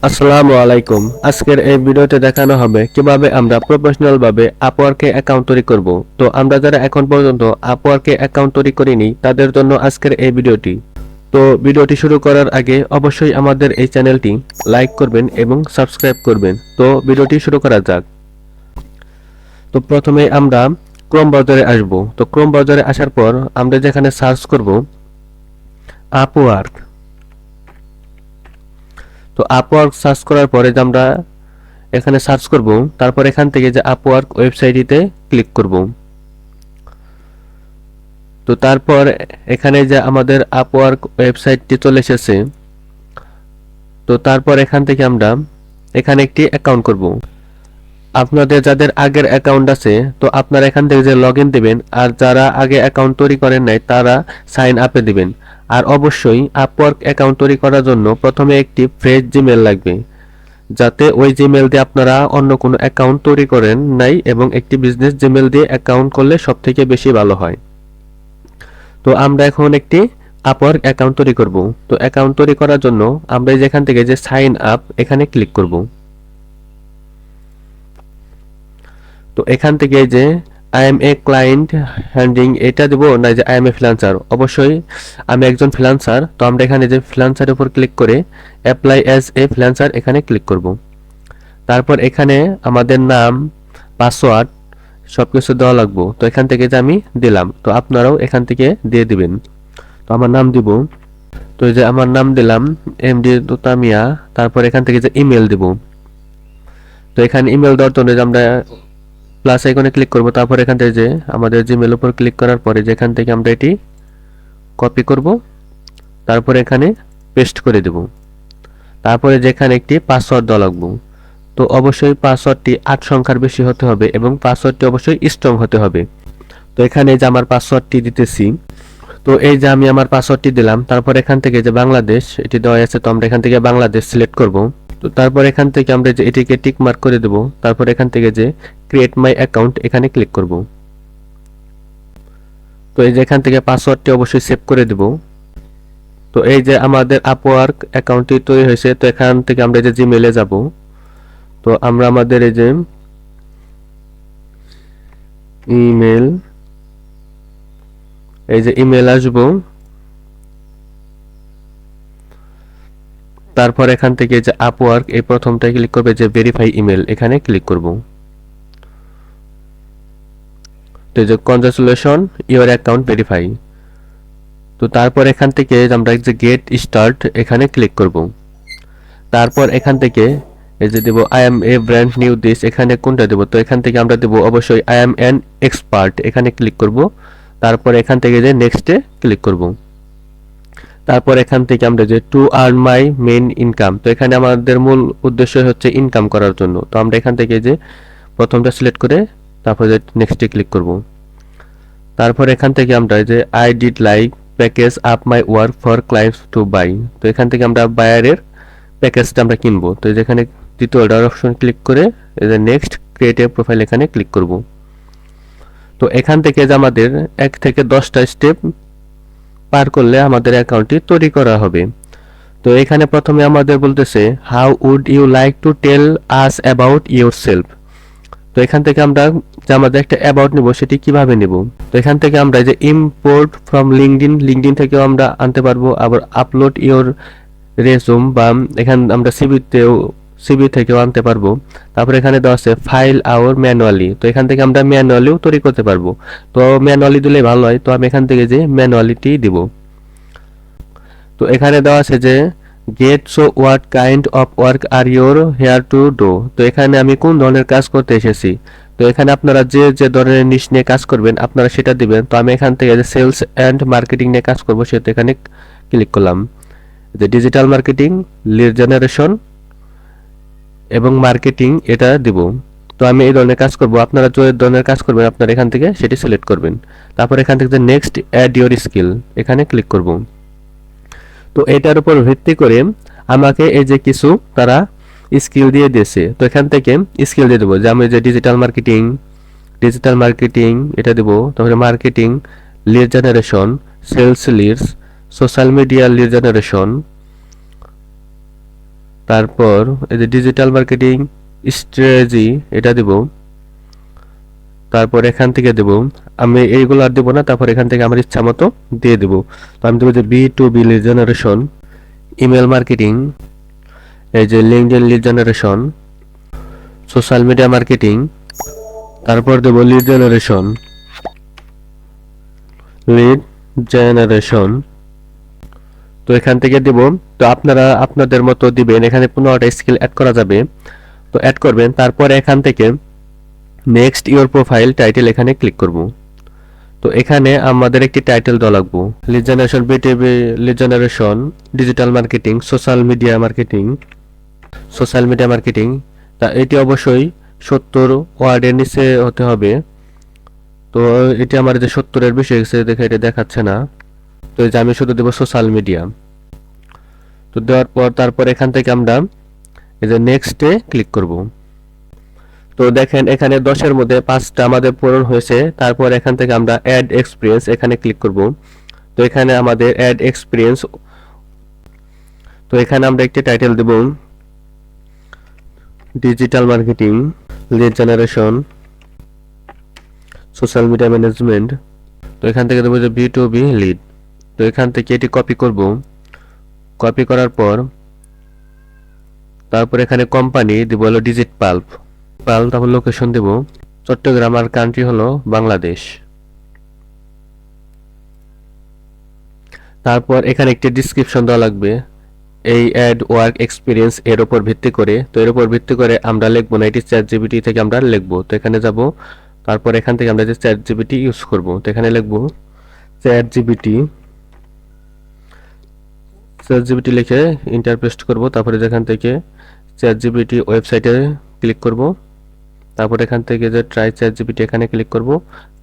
আসসালামু আলাইকুম। আজকের এই ভিডিওতে দেখানো হবে কিভাবে আমরা প্রফেশনাল ভাবে আপওয়ার্কে অ্যাকাউন্ট তৈরি করব। তো আমরা যারা এখন পর্যন্ত আপওয়ার্কে অ্যাকাউন্ট তৈরি করিনি তাদের জন্য আজকের এই ভিডিওটি। তো ভিডিওটি শুরু করার আগে অবশ্যই আমাদের এই চ্যানেলটি লাইক করবেন এবং সাবস্ক্রাইব করবেন। তো ভিডিওটি শুরু করা যাক। তো প্রথমে আমরা ক্রোম ব্রাউজারে আসব। তো ক্রোম ব্রাউজারে আসার পর আমরা যেখানে সার্চ করব আপওয়ার্ক। তো আপওয়ার্ক সার্চ করার পরে যে আমরা এখানে সার্চ করব, তারপর এখান থেকে যে আপওয়ার্ক ওয়েবসাইটটিতে ক্লিক করব। তো তারপর এখানে যে আমাদের আপওয়ার্ক ওয়েবসাইটটি চলে এসেছে। তো তারপর এখান থেকে আমরা এখানে একটি অ্যাকাউন্ট করব। আপনাদের যাদের আগের অ্যাকাউন্ট আছে তো আপনারা এখান থেকে যে লগ ইন দেবেন, আর যারা আগে অ্যাকাউন্ট তৈরি করেন নাই তারা সাইন আপে দিবেন। আর অবশ্যই আপওয়ার্ক অ্যাকাউন্ট তৈরি করার জন্য প্রথমে একটি ফ্রেশ জিমেল লাগবে, যাতে ওই জিমেল দিয়ে আপনারা অন্য কোনো অ্যাকাউন্ট তৈরি করেন নাই, এবং একটি বিজনেস জিমেল দিয়ে অ্যাকাউন্ট করলে সব থেকে বেশি ভালো হয়। তো আমরা এখন একটি আপওয়ার্ক অ্যাকাউন্ট তৈরি করব। তো অ্যাকাউন্ট তৈরি করার জন্য আমরা যেখান থেকে যে সাইন আপ এখানে ক্লিক করব। তো এখান থেকে যে আই এম এ ক্লায়েন্ট হ্যান্ডিং এটা দেব, না যে আই এম এ ফ্রিল্যান্সার। অবশ্যই আমি একজন ফ্রিল্যান্সার। তো আমরা এখানে যে ফ্রিল্যান্সারের উপর ক্লিক করে অ্যাপ্লাই অ্যাজ এ ফ্রিল্যান্সার এখানে ক্লিক করব। তারপর এখানে আমাদের নাম, পাসওয়ার্ড সবকিছু দেওয়া লাগবে। তো এখান থেকে যে আমি দিলাম, তো আপনারাও এখান থেকে দিয়ে দিবেন। তো আমার নাম দিব। তো এই যে আমার নাম দিলাম এমডি তুতামিয়া। তারপর এখান থেকে যে ইমেল দিব। তো এখানে ইমেল দেওয়ার জন্য যে আমরা প্লাস আইকনে ক্লিক করব। তারপর এখান থেকে যে আমাদের জিমেল উপর ক্লিক করার পরে যেখান থেকে আমরা এটি কপি করব, তারপর এখানে পেস্ট করে দেব। তারপরে যেখানে একটি পাসওয়ার্ড দেওয়া লাগবে। তো অবশ্যই পাসওয়ার্ডটি 8 সংখ্যার বেশি হতে হবে এবং পাসওয়ার্ডটি অবশ্যই স্ট্রং হতে হবে। তো এখানে যে আমার পাসওয়ার্ডটি দিতেছি। তো এই যে আমি আমার পাসওয়ার্ডটি দিলাম। তারপর এখান থেকে যে বাংলাদেশ এটি দেওয়া আছে, তো আমরা এখান থেকে বাংলাদেশ সিলেক্ট করব। তো তারপর এখান থেকে আমরা যে এটিকে টিক মার্ক করে দেব। তারপর এখান থেকে যে ক্রিয়েট মাই অ্যাকাউন্ট এখানে ক্লিক করব। তো এই যে এখান থেকে পাসওয়ার্ডটি অবশ্যই সেভ করে দেব। তো এই যে আমাদের আপওয়ার্ক অ্যাকাউন্টটি তৈরি হয়েছে। তো এখান থেকে আমরা যে জিমেলে যাব। তো আমরা আমাদের এই যে ইমেল, এই যে ইমেল আসবো। তারপর এখান থেকে যে আপওয়ার্ক এই প্রথমটায় ক্লিক করবে, যে ভেরিফাই ইমেল এখানে ক্লিক করব। তো এই যে কনগ্রাচুলেশন ইওর অ্যাকাউন্ট ভেরিফাই। তো তারপর এখান থেকে আমরা যে গেট স্টার্ট এখানে ক্লিক করব। তারপর এখান থেকে এই যে দেব I am a brand new this, এখানে কোনটা দেব। তো এখান থেকে আমরা দেব অবশ্যই আই এম অ্যান এক্সপার্ট এখানে ক্লিক করব। তারপর এখান থেকে যে নেক্সটে ক্লিক করব। তারপর এখান থেকে আমরা যে to earn my main income, তো এখানে আমাদের মূল উদ্দেশ্য হচ্ছে ইনকাম করার জন্য। তো আমরা এখান থেকে যে প্রথমটা সিলেক্ট করে তারপর যে নেক্সটে ক্লিক করব। তারপর এখান থেকে আমরা যে I did like package up my work for clients to buy, তো এখান থেকে আমরা বায়ারের প্যাকেজটা আমরা কিনবো। তো যেখানে দ্বিতীয় অর্ডার অপশন ক্লিক করে এই যে নেক্সট ক্রিয়েট এ প্রোফাইল এখানে ক্লিক করব। তো এখান থেকে যে আমাদের 1 থেকে 10টা স্টেপ পার করলে আমাদের অ্যাকাউন্টটি তৈরি করা হবে। তো এখানে প্রথমে আমাদের বলতেছে how would you like to tell us about your self. তো এখান থেকে আমরা যে আমাদের একটা অ্যাবাউট নিব সেটি কিভাবে নিব। তো এখান থেকে আমরা যে ইম্পোর্ট ফ্রম লিঙ্কডিন থেকেও আমরা আনতে পারবো, আবার আপলোড ইওর রেজুম বা এখানে আমরা সিভি থেকেও আনতে পারবো। তারপর এখানে দেওয়া আছে ফাইল আওর ম্যানুয়ালি, তো এখান থেকে আমরা ম্যানুয়ালিও তৈরি করতে পারবো। তো ম্যানুয়ালি দিলে ভালো হয়, তো আমি এখান থেকে যে ম্যানুয়ালিটি দিব। তো এখানে দেওয়া আছে যে get so what kind of work are your here to do, তো এখানে আমি কোন ধরনের কাজ করতে এসেছি। তো এখানে আপনারা যে যে ধরনের নিশ নিয়ে কাজ করবেন আপনারা সেটা দিবেন। তো আমি এখান থেকে যে সেলস অ্যান্ড মার্কেটিং নিয়ে কাজ করবো সেটা এখানে ক্লিক করলাম। যে ডিজিটাল মার্কেটিং, লিড জেনারেশন এবং মার্কেটিং এটা দিব। তো আমি এই ধরনের কাজ করব, আপনারা যে ধরনের কাজ করবেন আপনারা এখান থেকে সেটি সিলেক্ট করবেন। তারপর এখান থেকে যে নেক্সট অ্যাড ইউর স্কিল এখানে ক্লিক করব। তো এটার উপর ভিত্তি করে আমাকে এই যে কিছু তারা স্কিল দিয়ে দিয়েছে। তো এখান থেকে স্কিল দিয়ে দেবো, যে আমি যে ডিজিটাল মার্কেটিং এটা দেবো। তারপরে marketing, lead generation, sales leads, social media lead generation, তারপর এই যে ডিজিটাল মার্কেটিং স্ট্র্যাটেজি এটা দিব। তারপর এখান থেকে দেব, আমি এইগুলো আর দেবো না, তারপর এখান থেকে আমার ইচ্ছা মতো দিয়ে দেবো। তো আমি দেবো যে B2B lead generation, email marketing, এই যে LinkedIn lead generation, social media marketing, তারপর দেবো লিড জেনারেশন। তো এখান থেকে দেব। তো আপনারা আপনাদের মতো দিবেন, এখানে 15টা স্কিল অ্যাড করা যাবে, তো অ্যাড করবেন। তারপর এখান থেকে নেক্সট ইওর প্রোফাইল টাইটেল এখানে ক্লিক করব। তো এখানে আমাদের একটি টাইটেল দেওয়া লাগবে, lead generation, B2B lead generation, digital marketing, social media marketing. তা এটি অবশ্যই 70 ওয়ার্ডের নিচে হতে হবে। তো এটি আমার যে 70-এর বেশি গেছে দেখে এটা দেখাচ্ছে না। তো এই যে আমি শুধু দেবো সোশ্যাল মিডিয়া। তো দেওয়ার পর তারপর এখান থেকে আমরা এই যে নেক্সটে ক্লিক করব। তো দেখেন এখানে 10-এর মধ্যে 5টা আমাদের পূরণ হয়েছে। তারপর এখান থেকে আমরা অ্যাড এক্সপিরিয়েন্স এখানে ক্লিক করব। তো এখানে আমাদের অ্যাড এক্সপিরিয়েন্স, তো এখানে আমরা একটি টাইটেল দেব, digital marketing, lead generation, social media management. তো এখান থেকে দেবো যে B2B লিড। তো এখান থেকে এটি কপি করব। কপি করার পর তারপর এখানে কোম্পানি দিব হলো ডিজিট পাল্প, তারপর লোকেশন দেব চট্টগ্রাম, আর কান্ট্রি হলো বাংলাদেশ। তারপর এখানে একটি ডিসক্রিপশন দেওয়া লাগবে এই অ্যাড ওয়ার্ক এক্সপিরিয়েন্স এর উপর ভিত্তি করে। তো এর উপর ভিত্তি করে আমরা লিখবো না, এটি ChatGPT থেকে আমরা লিখবো। তো এখানে যাব, তারপর এখান থেকে আমরা যে ChatGPT ইউজ করব, তো এখানে লিখবো ChatGPT লিখে ইন্টার পেস্ট করব। তারপরে যেখান থেকে ChatGPT ওয়েবসাইটে ক্লিক করব। তারপর এখান থেকে যে ট্রাই ChatGPT এখানে ক্লিক করব।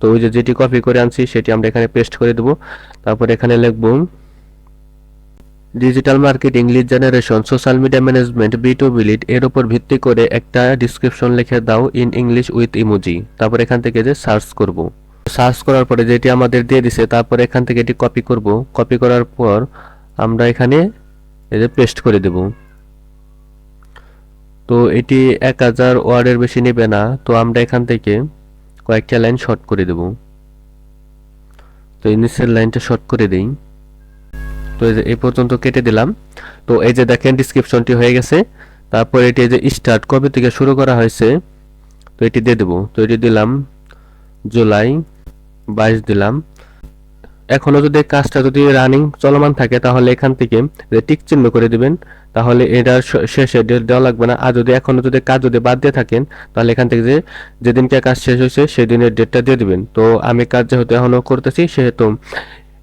তো ওই যে যেটি কপি করে আনছি সেটি আমরা এখানে পেস্ট করে দেব। তারপর এখানে লিখব digital marketing, lead generation, social media management, B2B lead, এর উপর ভিত্তি করে একটা ডিসক্রিপশন লিখে দাও ইন ইংলিশ উইথ ইমোজি। তারপর এখান থেকে যে সার্চ করব। সার্চ করার পরে যেটি আমাদের দিয়ে দিছে, তারপর এখান থেকে এটি কপি করব। কপি করার পর আমরা এখানে এই যে পেস্ট করে দেব। তো এটি 1000 ওয়ার্ডের বেশি নেবে না, তো আমরা এখান থেকে কয়েকটা লাইন শর্ট করে দেব। তো এই নিচের লাইনটা শর্ট করে দেই। তো এই যে এই পর্যন্ত কেটে দিলাম। তো এই যে দেখেন ডিসক্রিপশনটি হয়ে গেছে। তারপর এটি এই যে স্টার্ট কবে থেকে শুরু করা হয়েছে, তো এটি দিয়ে দেবো। তো এটি দিলাম জুলাই 22 দিলাম। এখনো যদি কাজটা যদি রানিং চলমান থাকে তাহলে এখান থেকে টিক চিহ্ন করে দিবেন, তাহলে এটার শেষে ডেট দেওয়া লাগবে না। আর যদি এখনো যদি কাজ যদি বাদ দিয়ে থাকেন তাহলে এখান থেকে যে যেদিনকে কাজ শেষ হয়েছে সেদিনের ডেটটা দিয়ে দিবেন। তো আমি কাজ যেহেতু এখনো করতেছি সেহেতু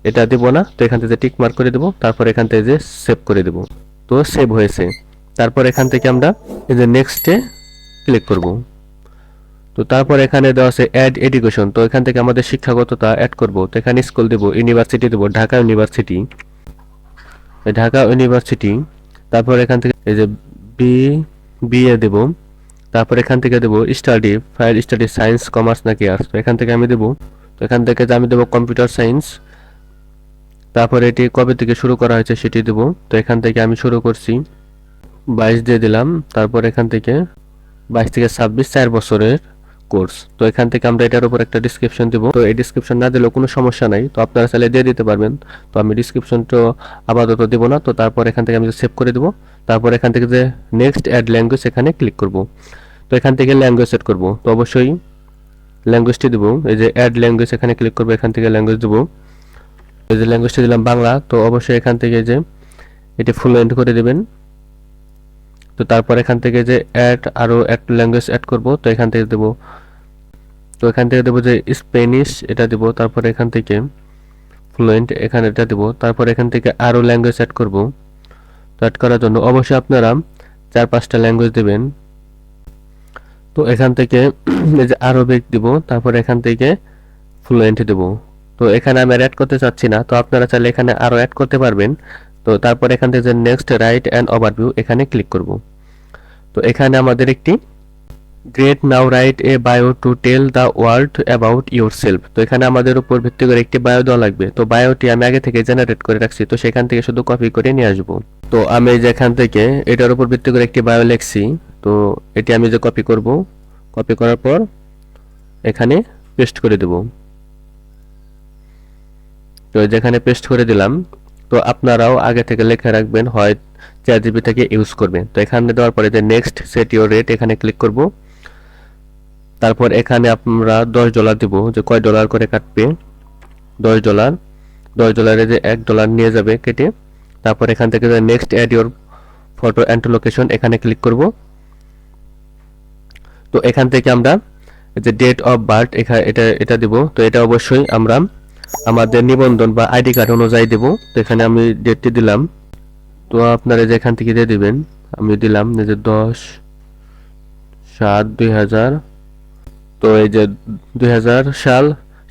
এটা দিব না, তো এখান থেকে টিক মার্ক করে দেবো। তারপর এখান থেকে যে সেভ করে দেবো। তো সেভ হয়েছে। তারপর এখান থেকে আমরা এই যে নেক্সটে ক্লিক করব। তো তারপর এখানে দেওয়া আছে অ্যাড এডুকেশন। তো এখান থেকে আমাদের শিক্ষাগততা অ্যাড করব। তো এখানে স্কুল দেব, ইউনিভার্সিটি দেব ঢাকা ইউনিভার্সিটি। তারপর এখান থেকে এই যে বিএ দেব। তারপর এখান থেকে দেব study, file study, science, commerce নাকি আর্টস। তো এখান থেকে আমি দেব, তো এখান থেকে আমি দেব কম্পিউটার সায়েন্স। তারপর এটি কবে থেকে শুরু করা হয়েছে সেটি দেব। তো এখান থেকে আমি শুরু করছি 22 দিয়ে দিলাম। তারপর এখান থেকে 22 থেকে 26, 4 বছরের কোর্স। তো এখান থেকে আমরা এটার উপর একটা ডিসক্রিপশন দেব। তো এই ডিসক্রিপশন না দিলেও কোনো সমস্যা নাই, তো আপনারা চাইলে দিয়ে দিতে পারবেন। তো আমি ডিসক্রিপশনটা আপাতত দেব না। তো তারপর এখান থেকে আমি সেভ করে দেব। তারপর এখান থেকে যে নেক্সট অ্যাড ল্যাঙ্গুয়েজ এখানে ক্লিক করব। তো এখান থেকে ল্যাঙ্গুয়েজ সেট করব। তো অবশ্যই ল্যাঙ্গুয়েজটি দেব, এই যে অ্যাড ল্যাঙ্গুয়েজ এখানে ক্লিক করব, এখান থেকে ল্যাঙ্গুয়েজ দেব। এই যে ল্যাঙ্গুয়েজটি দিলাম বাংলা। তো অবশ্যই এখান থেকে যে এটি ফ্লুয়েন্ট করে দেবেন। তো তারপর এখান থেকে যে আরো অ্যাড ল্যাঙ্গুয়েজ অ্যাড করব। তো এখান থেকে দেব, তো এখান থেকে দেবো যে স্প্যানিশ এটা দিব। তারপর এখান থেকে ফ্লুয়েন্ট এখানে এটা দিব। তারপর এখান থেকে আরো ল্যাঙ্গুয়েজ অ্যাড করব। তো অ্যাড করার জন্য অবশ্যই আপনারা 4-5টা ল্যাঙ্গুয়েজ দেবেন। তো এখান থেকে এই যে আরবিক দিব। তারপর এখান থেকে ফ্লুয়েন্ট দেব। তো এখানে আমি অ্যাড করতে চাচ্ছি না, তো আপনারা চাইলে এখানে আরো অ্যাড করতে পারবেন। তো তারপর এখান থেকে যে নেক্সট রাইট অ্যান্ড ওভারভিউ এখানে ক্লিক করব। তো এখানে আমাদের একটি great, now write a bio to tell the world about your self. তো এখানে আমাদের উপর ভিত্তি করে একটি বায়ো দেওয়া লাগবে। তো বায়োটি আমি আগে থেকে জেনারেট করে রাখছি, তো সেখান থেকে শুধু কপি করে নিয়ে আসবো। তো আমি যেখান থেকে এটার উপর ভিত্তি করে একটি বায়ো লিখছি, তো এটি আমি যে কপি করব, কপি করার পর এখানে পেস্ট করে দেব। তো যেখানে পেস্ট করে দিলাম, তো আপনারাও আগে থেকে লিখে রাখবেন, হয় চ্যাটজিপিটি থেকে ইউজ করবেন। তো এখানে দেওয়ার পরে যে নেক্সট সেট ইউর রেট এখানে ক্লিক করব। তারপর এখানে আমরা $10 দিব, যে কয় ডলার করে কাটবে, $10। $10 যে $1 নিয়ে যাবে কেটে। তারপর এখান থেকে যে next add your photo and location এখানে ক্লিক করব। তো এখান থেকে আমরা যে ডেট অফ বার্থ এটা দিব। তো এটা অবশ্যই আমরা আমাদের নিবন্ধন বা আইডি কার্ড অনুযায়ী দেব। তো এখানে আমি ডেটটি দিলাম। তো আপনারা যে এখান থেকে দিয়ে দিবেন, আমি দিলাম যে 10/7/2000। তো এই যে 2000 সাল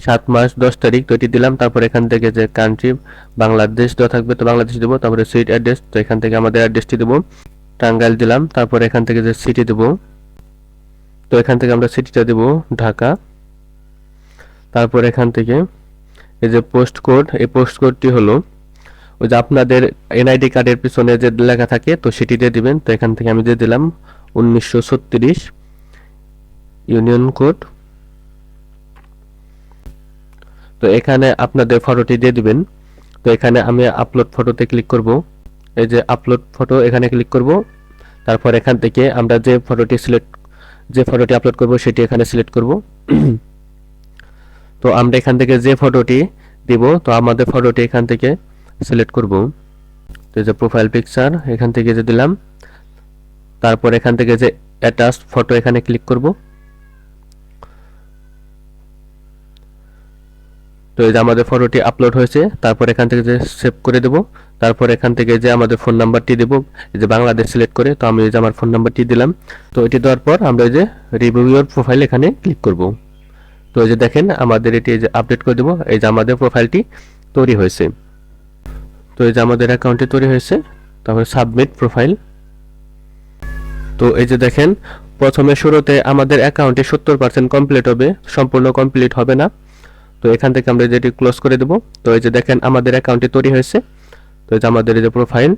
7 মাস 10 তারিখ, তো এটি দিলাম। তারপর এখান থেকে যে কান্ট্রি বাংলাদেশ দেওয়া থাকবে, তো বাংলাদেশ দেবো। তারপরে সিট অ্যাড্রেস, তো এখান থেকে আমাদের অ্যাড্রেসটি দেবো, টাঙ্গাইল দিলাম। তারপর এখান থেকে যে সিটি দেবো, তো এখান থেকে আমরা সিটিটা দেবো ঢাকা। তারপর এখান থেকে এই যে পোস্ট কোড, এই পোস্ট কোডটি হলো ওই যে আপনাদের এনআইডি কার্ডের পিছনে যে লেখা থাকে, তো সেটি দিয়ে দিবেন। তো এখান থেকে আমি দিয়ে দিলাম 1936 ইউনিয়ন কোড। তো এখানে আপনাদের ফটোটি দিয়ে দিবেন। তো এখানে আমি আপলোড ফটোতে ক্লিক করব। এই যে আপলোড ফটো এখানে ক্লিক করব। তারপর এখান থেকে আমরা যে ফটোটি আপলোড করব সেটি এখানে সিলেক্ট করব। তো আমরা এখান থেকে যে ফটোটি দিব, তো আমাদের ফটোটি এখান থেকে সিলেক্ট করব। তো এই যে প্রোফাইল পিকচার এখান থেকে যে দিলাম। তারপর এখান থেকে যে অ্যাটাচ ফটো এখানে ক্লিক করব। তো এই যে আমাদের ফটোটি আপলোড হয়েছে। তারপর এখান থেকে যে সেভ করে দেব। তারপর এখান থেকে যে আমাদের ফোন নাম্বারটি দেব, এই যে বাংলাদেশ সিলেক্ট করে, তো আমি এই যে আমার ফোন নাম্বারটি দিলাম। তো এটি দেওয়ার পর আমরা এই যে রিভিউ ইওর প্রোফাইল এখানে ক্লিক করব। তো এই যে দেখেন আমাদের এটি এই যে আপডেট করে দেব। এই যে আমাদের প্রোফাইলটি তৈরি হয়েছে। তো এই যে আমাদের অ্যাকাউন্টটি তৈরি হয়েছে। তারপর সাবমিট প্রোফাইল। তো এই যে দেখেন প্রথমে শুরুতে আমাদের অ্যাকাউন্টে 70% কমপ্লিট হবে, সম্পূর্ণ কমপ্লিট হবে না। তো এখান থেকে আমরা যেটি ক্লোজ করে দেব। তো এই যে দেখেন আমাদের অ্যাকাউন্টটি তৈরি হয়েছে। তো এই যে আমাদের এই যে প্রোফাইল,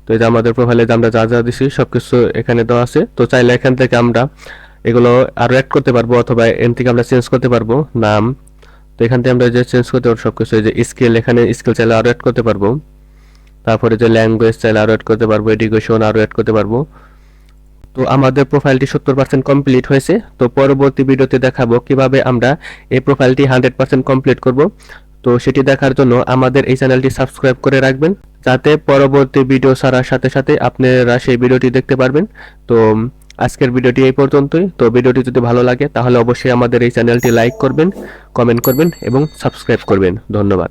তো এই যে আমাদের প্রোফাইলে যে আমরা যা যা দিছি সবকিছু এখানে দেওয়া আছে। তো চাইলে এখান থেকে আমরা এগুলো আরো অ্যাড করতে পারবো, অথবা এখান থেকে আমরা চেঞ্জ করতে পারবো নাম। তো এখান থেকে আমরা যে চেঞ্জ করতে পারবো সবকিছু। এই যে স্কিল, এখানে স্কিল চাইলে আরো অ্যাড করতে পারবো। তারপরে যে ল্যাঙ্গুয়েজ চাইলে আরো অ্যাড করতে পারবো, এডুকেশন আরো অ্যাড করতে পারবো। তো আমাদের প্রোফাইলটি 70% কমপ্লিট হয়েছে। তো পরবর্তী ভিডিওতে দেখাবো কিভাবে আমরা এই প্রোফাইলটি 100% কমপ্লিট করব। তো সেটি দেখার জন্য আমাদের এই চ্যানেলটি সাবস্ক্রাইব করে রাখবেন, যাতে পরবর্তী ভিডিও ছাড়ার সাথে সাথে আপনারা সেই ভিডিওটি দেখতে পারবেন। তো আজকের ভিডিওটি এই পর্যন্তই। তো ভিডিওটি যদি ভালো লাগে তাহলে অবশ্যই আমাদের এই চ্যানেলটি লাইক করবেন, কমেন্ট করবেন এবং সাবস্ক্রাইব করবেন। ধন্যবাদ।